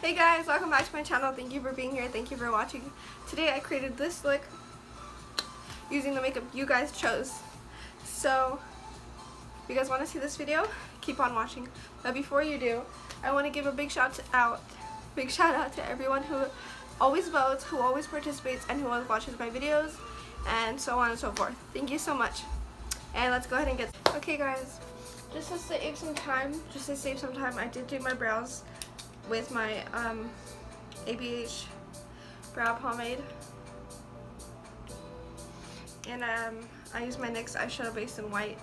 Hey guys, welcome back to my channel. Thank you for being here. Thank you for watching. Today I created this look using the makeup you guys chose. So if you guys want to see this video, keep on watching. But before you do, I want to give a big shout out to everyone who always votes, who always participates, and who always watches my videos, and so on and so forth. Thank you so much. And let's go ahead and get okay guys. Just to save some time, I did do my brows with my ABH brow pomade, and I used my NYX eyeshadow base in white.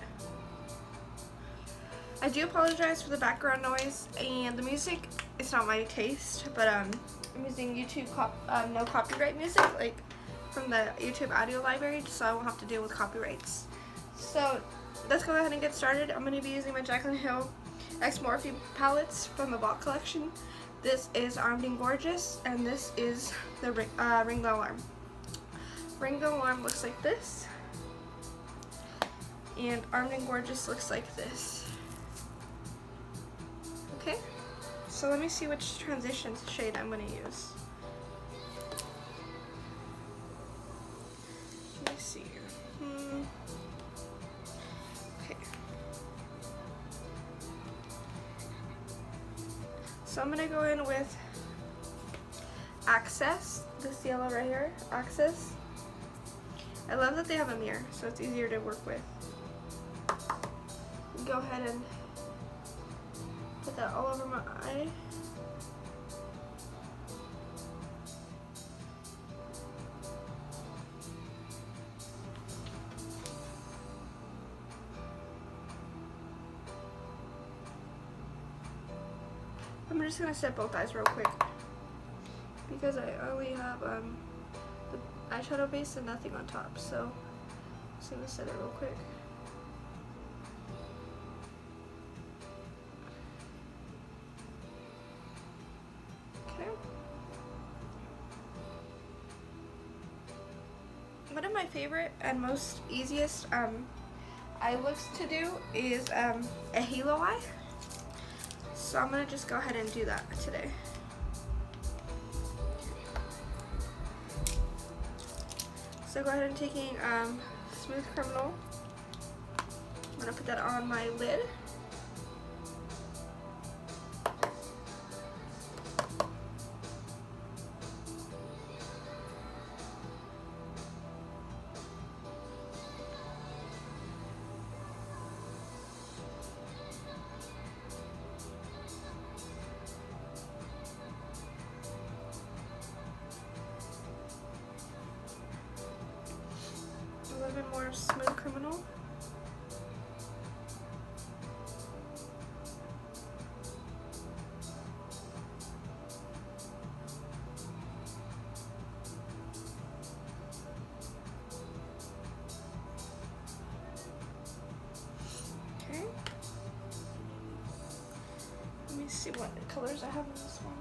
I do apologize for the background noise and the music. It's not my taste, but I'm using YouTube no copyright music, like from the YouTube audio library, so I won't have to deal with copyrights. So let's go ahead and get started. I'm going to be using my Jaclyn Hill X Morphe palettes from the Bot collection. This is Armed and Gorgeous, and this is the Ring the Alarm. Ring the Alarm looks like this, and Armed and Gorgeous looks like this. Okay, so let me see which transition shade I'm going to use. Let me see. Okay. So I'm going to go in with Access, this yellow right here, Access. I love that they have a mirror, so it's easier to work with. Go ahead and put that all over my eye. I'm just gonna set both eyes real quick because I only have the eyeshadow base and nothing on top, so I'm just gonna set it real quick. Okay. One of my favorite and most easiest eye looks to do is a halo eye. So I'm going to just go ahead and do that today. So go ahead and taking Smooth Criminal. I'm going to put that on my lid. A little bit more Smooth Criminal. Okay. Let me see what colors I have in this one.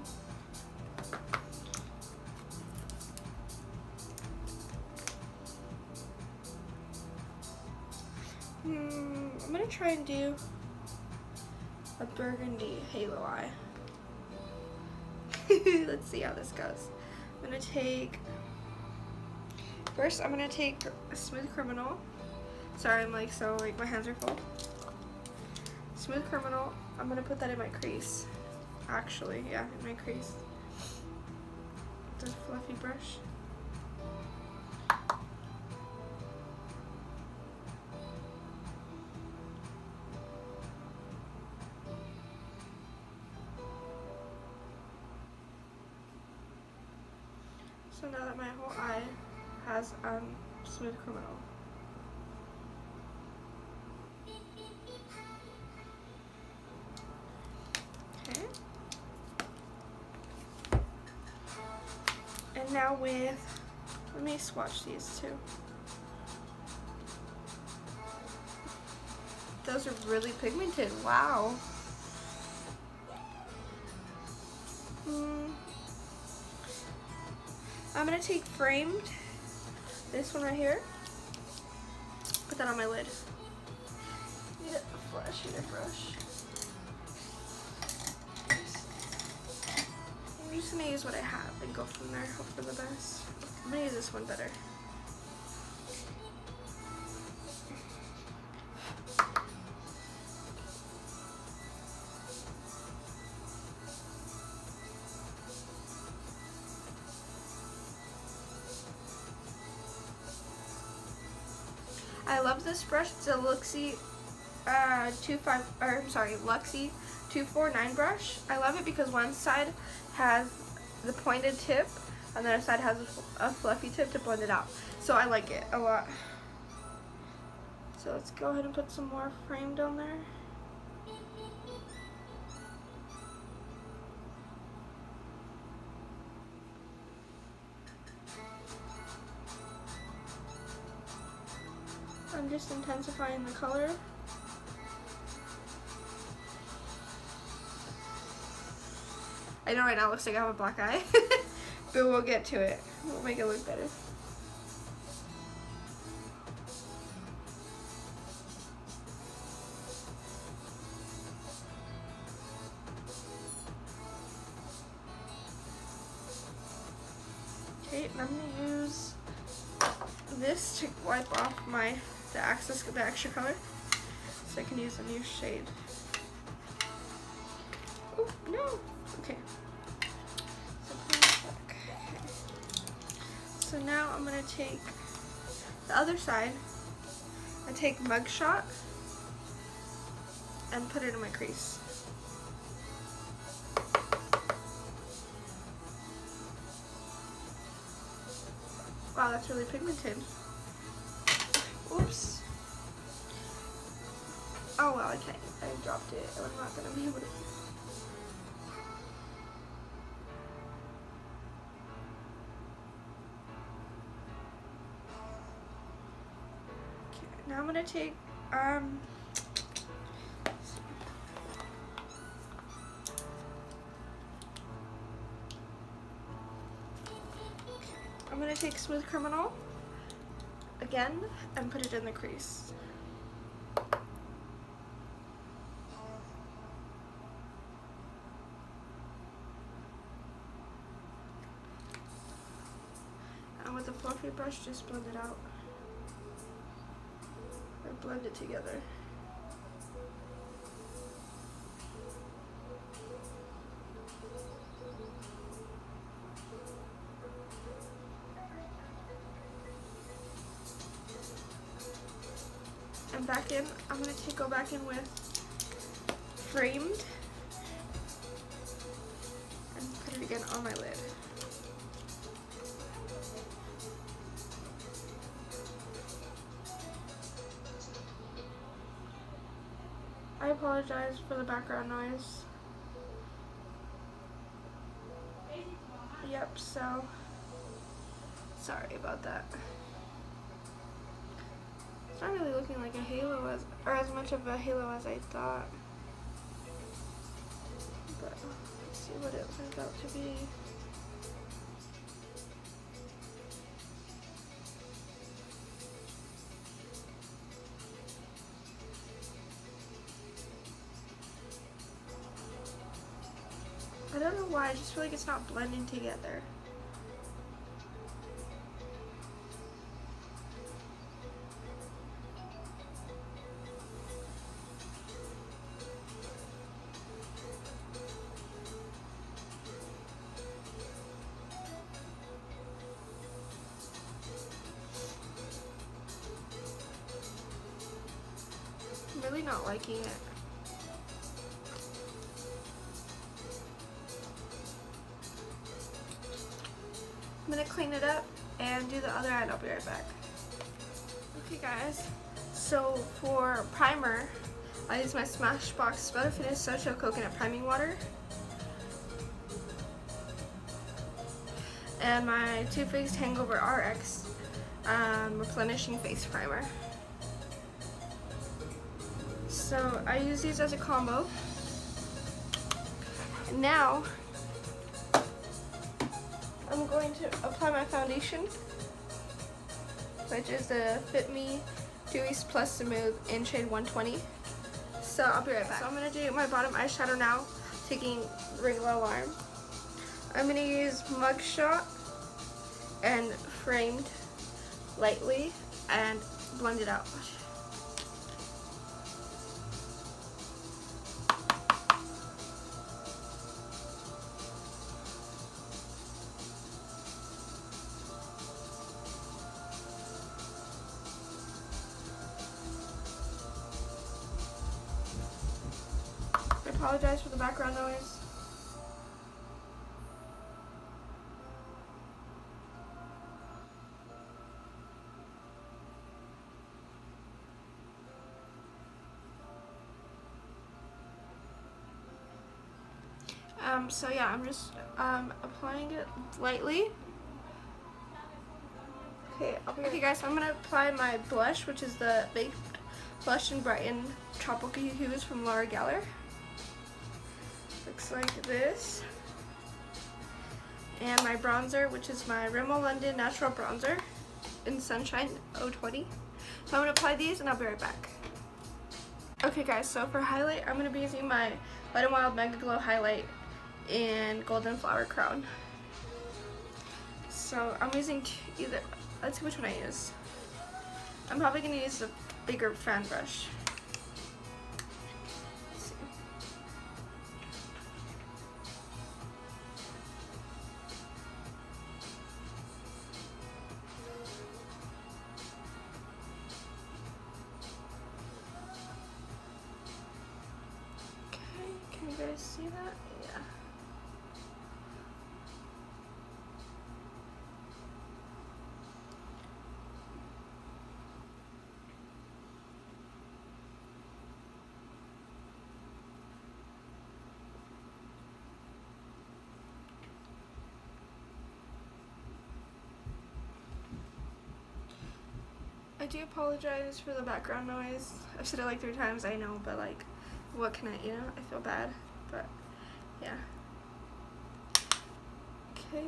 I'm gonna try and do a burgundy halo eye. Let's see how this goes. I'm gonna take a Smooth Criminal. Sorry, I'm like my hands are full. Smooth Criminal. I'm gonna put that in my crease. Actually, yeah, in my crease. With a fluffy brush. So now that my whole eye has Smooth Criminal. Okay. And now let me swatch these two. Those are really pigmented, wow. I'm gonna take Framed, this one right here, put that on my lid. Need a brush. just gonna use what I have and go from there, hope for the best. I'm gonna use this one better. I love this brush. It's a Luxie Luxie 249 brush. I love it because one side has the pointed tip and the other side has a fluffy tip to blend it out. So I like it a lot. So let's go ahead and put some more frame down there. I'm just intensifying the color. I know right now it looks like I have a black eye, but we'll get to it. We'll make it look better. Okay, and I'm gonna use this to wipe off the extra color, so I can use a new shade. Oh no! Okay. So put it back. Okay. So now I'm gonna take the other side. I take Mugshot and put it in my crease. Wow, that's really pigmented. Oops. Oh well, okay. I dropped it. I'm not gonna be able to. Okay, now I'm gonna take I'm gonna take Smooth Criminal again and put it in the crease. And with a fluffy brush, just blend it out. Or blend it together. And back in, I'm going to go back in with Framed and put it again on my lid. I apologize for the background noise. Yep, so sorry about that. It's not really looking like a halo or as much of a halo as I thought. But let's see what it turns out to be. I don't know why, I just feel like it's not blending together. I'm really not liking it. I'm gonna clean it up and do the other end. I'll be right back. Okay guys, so for primer, I use my Smashbox Better Finish Social Coconut Priming Water and my Too Faced Hangover RX Replenishing Face Primer. So I use these as a combo. And now I'm going to apply my foundation, which is the Fit Me Dewy Plus Smooth in shade 120. So I'll be right back. So I'm going to do my bottom eyeshadow now, taking Ring Alarm. I'm going to use Mugshot and Framed lightly and blend it out. I apologize for the background noise. So yeah, I'm just applying it lightly. Okay guys, so I'm going to apply my blush, which is the Baked Blush and Brighten Tropical Hues from Laura Geller. Looks like this. And my bronzer, which is my Rimmel London Natural Bronzer in Sunshine 020. So I'm going to apply these and I'll be right back. Okay guys, so for highlight, I'm going to be using my Wet n Wild Mega Glow Highlight in Golden Flower Crown. So I'm using either, let's see which one I use. I'm probably going to use the bigger fan brush. Let's see. Okay, can you guys see that? Yeah. I do apologize for the background noise. I've said it like 3 times, I know, but like, what can I, I feel bad, but yeah. Okay.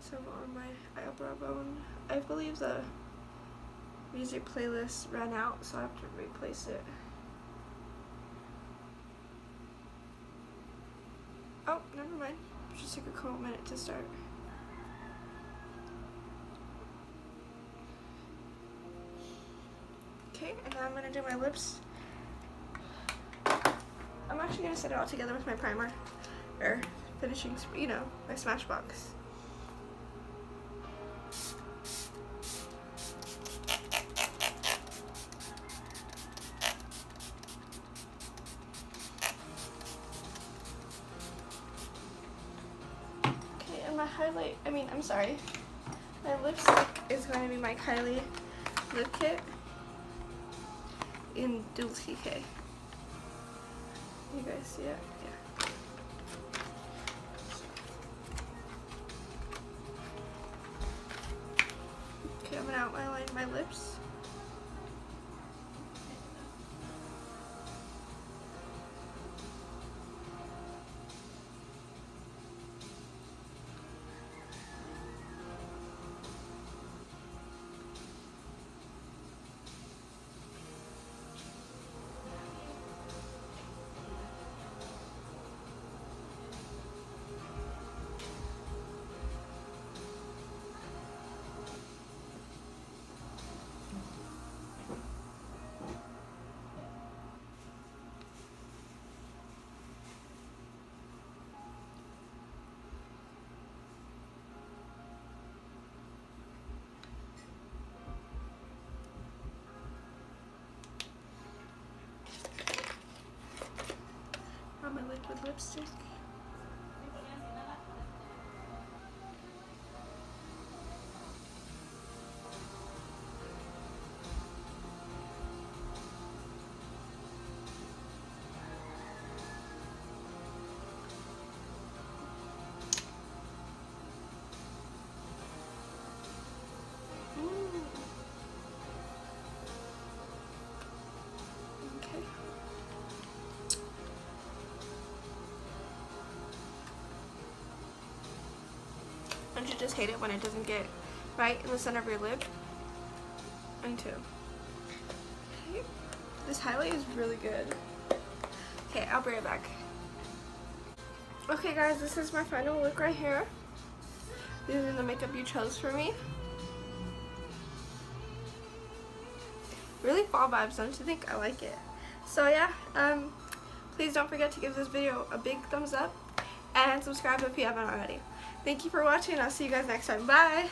So on my eyebrow bone, I believe the music playlist ran out, so I have to replace it. Oh, never mind. Just took a cool minute to start. Okay, and now I'm going to do my lips. I'm actually going to set it all together with my primer, or finishing, my Smashbox. Okay, and my highlight, my lipstick is going to be my Kylie Lip Kit in Dulce K. You guys see it? Yeah. Okay, I'm gonna outline my lips. On my liquid lipstick. Don't you just hate it when it doesn't get right in the center of your lip? Me too. Okay. This highlight is really good. Okay, I'll bring it back. Okay guys, this is my final look right here. Using the makeup you chose for me. Really fall vibes, don't you think? I like it. So yeah, please don't forget to give this video a big thumbs up and subscribe if you haven't already. Thank you for watching. I'll see you guys next time. Bye!